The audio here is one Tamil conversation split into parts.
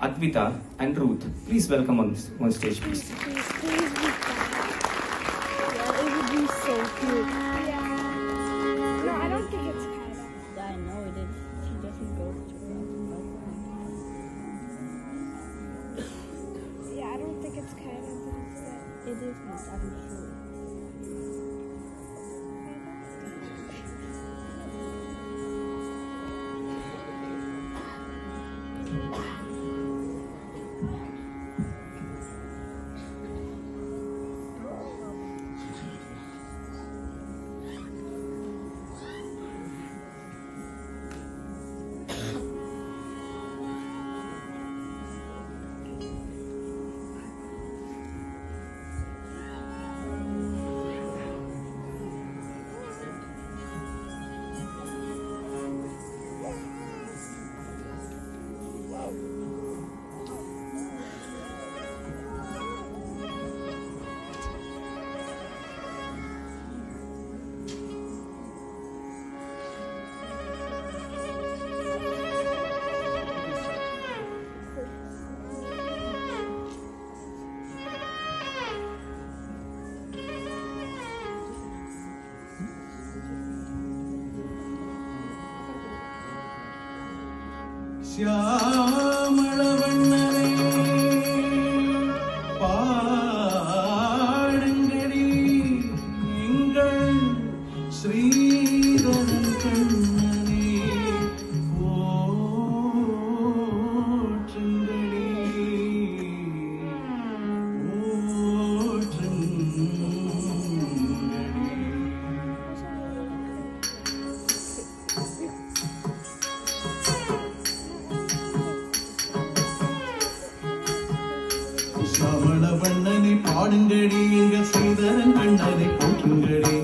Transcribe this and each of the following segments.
Advita, and Ruth. Please welcome on stage, please. Yeah, it would be so cute. Yeah. No, I don't think it's kind of. I know it is. She doesn't go to Yeah, I don't think it's kind of. It is not, I'm sure. श्यामळवण्णने पाडंगडी एंगल श्रीधरन कण्णने ओठंगडी श्यामळवण्णने पाडंगडी एंगल श्रीधरन कण्णने पोठंगडी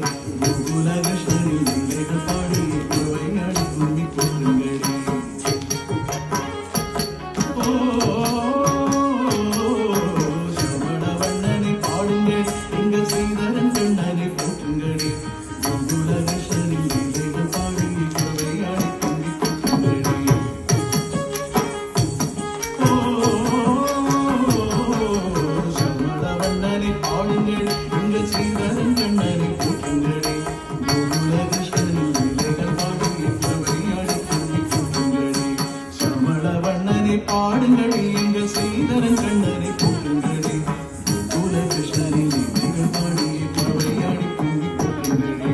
गोकुल कृष्णनि लीलेகள் பாடி குருவையாடி கும்மி போற்றுங்கடி ஓ श्यामळवण्णने பாடுங்கடி எங்கள் श्रीधरन कण्णனை போற்றுங்கடி கோகுல कृष्णनि लीलेகள் பாடி குருவையாடி கும்மி போற்றுங்கடி श्यामळवण्णने பாடுங்கடி எங்கள் श्रीधरन कण्णனை போற்றுங்கடி கோகுல कृष्णनि लीलेகள் பாடி குருவையாடி கும்மி போற்றுங்கடி श्यामळवण्णने பாடுங்கடி எங்கள் श्रीधरन कण्णனை போற்றுங்கடி கோகுல कृष्णनि लीलेகள் பாடி குருவையாடி கும்மி போற்றுங்கடி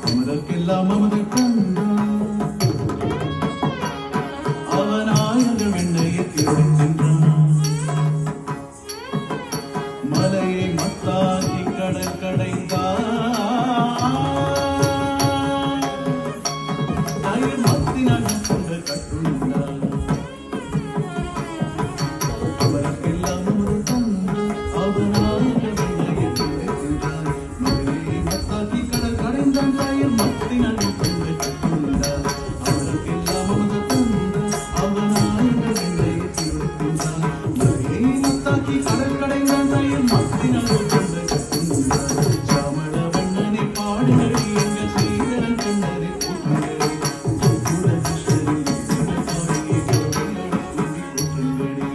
அமரர்க்கெல்லாம் அமுது தந்தான் அவனாயக வெண்ணையை திருடுகின்றான் மலையை மத்தாக்கி கடல் கடைந்தான் தயிர் மத்தினால் கொண்டு கட்டுண்டான் அவருக்கெல்லாம் ஒரு தந்தான் அவனாயக வெண்ணையை திருடுகின்றான் மலையை மத்தாக்கி கடல் கடைந்தான் தயிர் மத்தினால் கொண்டு கட்டுண்டான் அவருக்கெல்லாம் ஒரு தந்தான் அவனாயக வெண்ணையை திருடுகின்றான் மலையை மத்தாக்கி கடல் கடைந்தான் தயிர் மத்தினால் கொண்டு கட்டுண்டான் श्यामळवण्णने பாடுங்கடி எங்கள் श्रीधरन कण्णனை போற்றுங்கடி கோகுல कृष्णनि लीलेகள் பாடி குருவையாடி கும்மி போற்றுங்கடி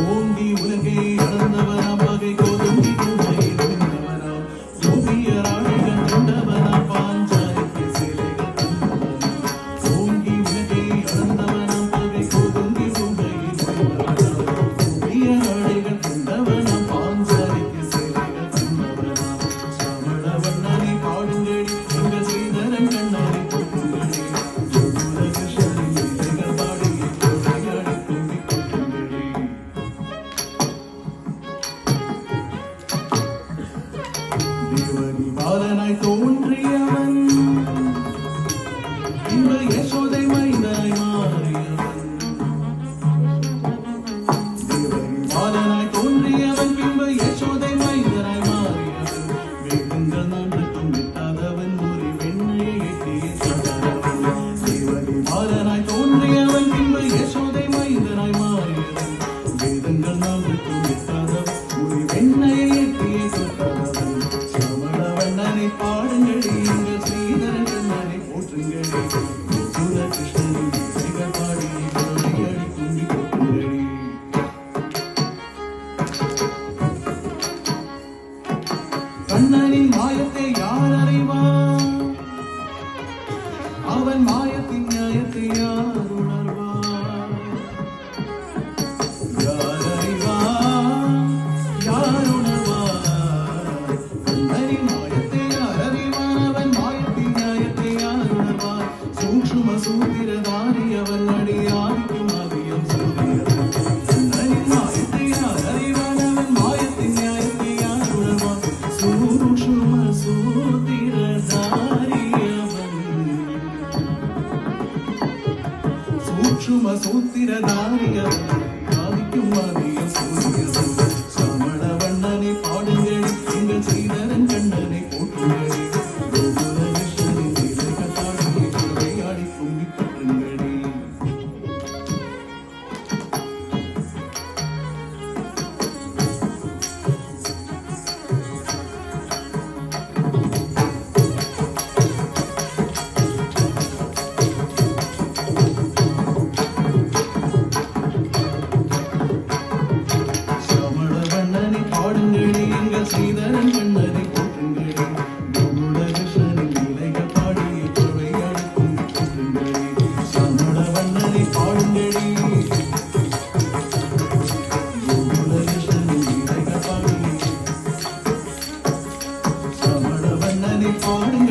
ஓங்கி உலகை அளந்தவனாம் பகை கோதும்பி பூமையில் விழுந்தவனாம் ஓவியர் ஆடைகள் கொண்டவனாம் பாஞ்சாலிக்கு சிலைகள் தந்தவனாம் ஓங்கி உலகை அளந்தவனாம் பகை கோதும்பி பூமையில் விழுந்தவனாம் ஓவியர் ஆடைகள் கொண்டவனாம் பாஞ்சாலிக்கு சிலைகள் தந்தவனாம் श्यामळवण्णने பாடுங்கடி எங்கள் श्रीधरन कण्णனை போற்றுங்கடி கோகுல कृष्णनि लीलेகள் பாடி குருவையாடி கும்மி போற்றுங்கடி தேவகி பாலனாய் தோன்றியவன் இந்த யசோதை மைந்தனாய் மாறியவன் தேவகி பாலனாய் தோன்றியவன் பின்பு யசோதை மைந்தனாய் மாறியவன் வேதங்கள் நான்கும் எட்டாதவன் ஒரு வெண்ணையை எட்டியே தொடாதவன் தேவகி பாலனாய் தோன்றியவன் பின்பு யசோதை மைந்தனாய் மாறியவன் வேதங்கள் நான்கும் எட்டாதவன் ஒரு வெண்ணையை எட்டியே தொடாதவன் கண்ணனின் மாயத்தை யார் அறிவார்? அவன் மாயத்தின் நியாயத்தை யார் உணர்வார்? யார் அறிவார்? யார் உணர்வார்? கண்ணனின் மாயத்தை யார் அறிவார்? அவன் மாயத்தின் நியாயத்தை யார் உணர்வார்? சூக்ஷ்ம சூத்திரதாரி அவன் அடியாரிக்கும் அதிகம் சொல்கிறார். கண்ணனின் மாயத்தை யார் அறிவார்? அவன் மாயத்தின் நியாயத்தை யார் உணர்வார்? சூக்ஷ்ம சூத்திரதாரி சூக்ஷ்ம சூத்திரதாரிய ஆதிக்கும் ஆதிய சூரிய சமண வண்ணனை பாடுங்கள் எங்கள் ஸ்ரீதரன் கண்ணனை போற்றுங்களே கோகுலகிருஷ்ணனின் லீலைகள் பாடி குறையாடி கும்பி கட்டுங்களே பாடுங்களே எங்கள் ஸ்ரீதரன் கண்ணனை போற்றுங்களே கோகுலகிருஷ்ணனின் லீலைகள் பாடிய குறையாடி கும்பி கட்டுங்களே சமண வண்ணனை பாடுங்களே கோகுலகிருஷ்ணனின் லீலைகள் பாடிய சமண வண்ணனை பாடுங்களே